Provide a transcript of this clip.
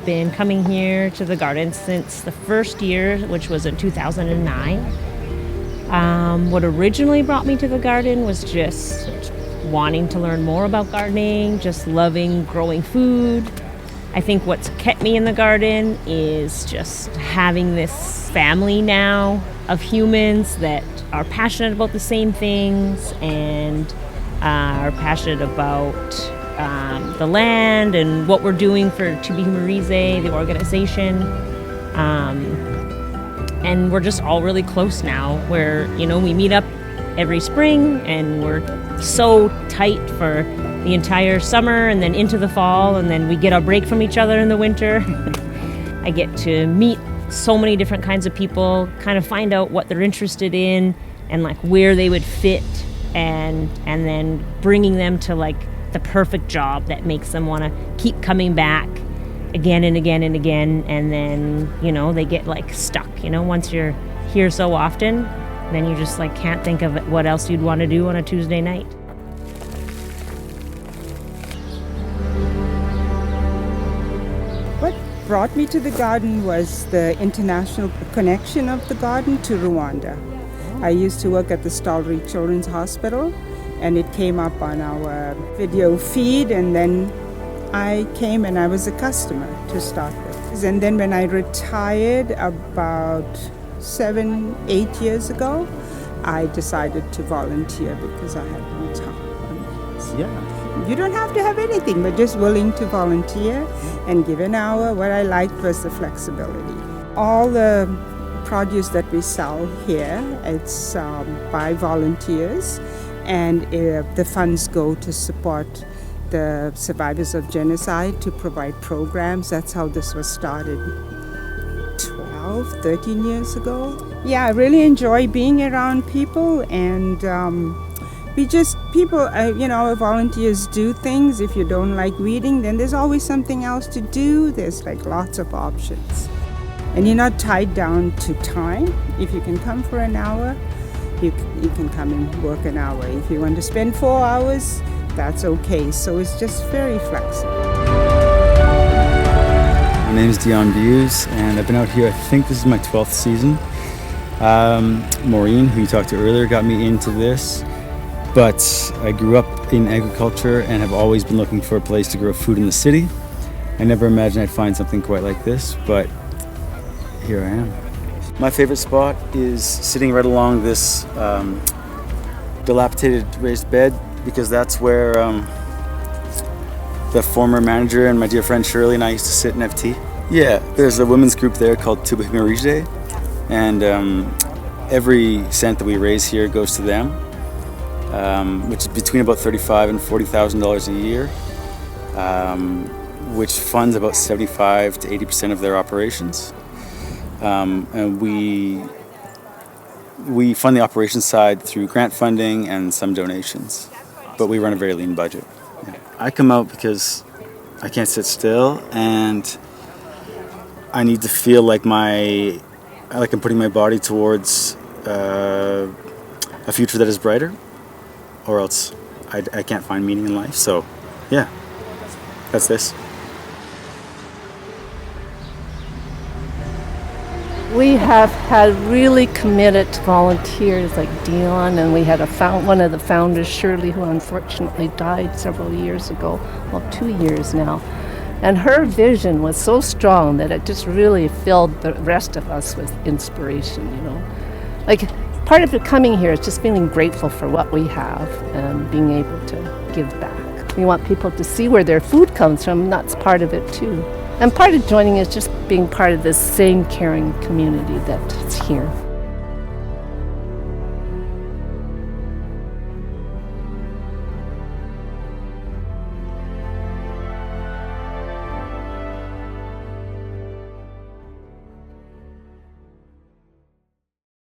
I've been coming here to the garden since the first year, which was in 2009. What originally brought me to the garden was just wanting to learn more about gardening, just loving growing food. I think what's kept me in the garden is just having this family now of humans that are passionate about the same things and are passionate about the land and what we're doing for Tubi Marize, the organization. And we're just all really close now where, we meet up every spring and we're so tight for the entire summer and then into the fall, and then we get a break from each other in the winter. I get to meet so many different kinds of people, kind of find out what they're interested in and like where they would fit, and then bringing them to like the perfect job that makes them want to keep coming back again and again and again. And then, they get like stuck, once you're here so often, then you just like can't think of what else you'd want to do on a Tuesday night. What brought me to the garden was the international connection of the garden to Rwanda. I used to work at the Stollery Children's Hospital, and it came up on our video feed, and then I came and I was a customer to start with. And then when I retired about 7-8 years ago, I decided to volunteer because I had no time. Yeah. You don't have to have anything, but just willing to volunteer and give an hour. What I liked was the flexibility. All the produce that we sell here, it's by volunteers, and the funds go to support the survivors of genocide, to provide programs. That's how this was started 13 years ago. Yeah, I really enjoy being around people, and volunteers do things. If you don't like reading, then there's always something else to do. There's like lots of options. And you're not tied down to time. If you can come for an hour, you can come and work an hour. If you want to spend 4 hours, that's okay. So it's just very flexible. My name is Dion Buse, and I've been out here, I think this is my 12th season. Maureen, who you talked to earlier, got me into this. But I grew up in agriculture and have always been looking for a place to grow food in the city. I never imagined I'd find something quite like this, but here I am. My favorite spot is sitting right along this dilapidated raised bed, because that's where the former manager and my dear friend Shirley and I used to sit and have tea. Yeah, there's a women's group there called Tubi Marize, and every cent that we raise here goes to them, which is between about $35,000 and $40,000 a year, which funds about 75 to 80% of their operations. And we fund the operations side through grant funding and some donations, but we run a very lean budget. Yeah. I come out because I can't sit still, and I need to feel like I'm putting my body towards a future that is brighter, or else I can't find meaning in life. So, yeah, that's this. We have had really committed volunteers like Dion, and we had one of the founders, Shirley, who unfortunately died several years ago, 2 years now. And her vision was so strong that it just really filled the rest of us with inspiration, Like, part of it coming here is just feeling grateful for what we have and being able to give back. We want people to see where their food comes from, and that's part of it too. And part of joining is just being part of this same caring community that's here.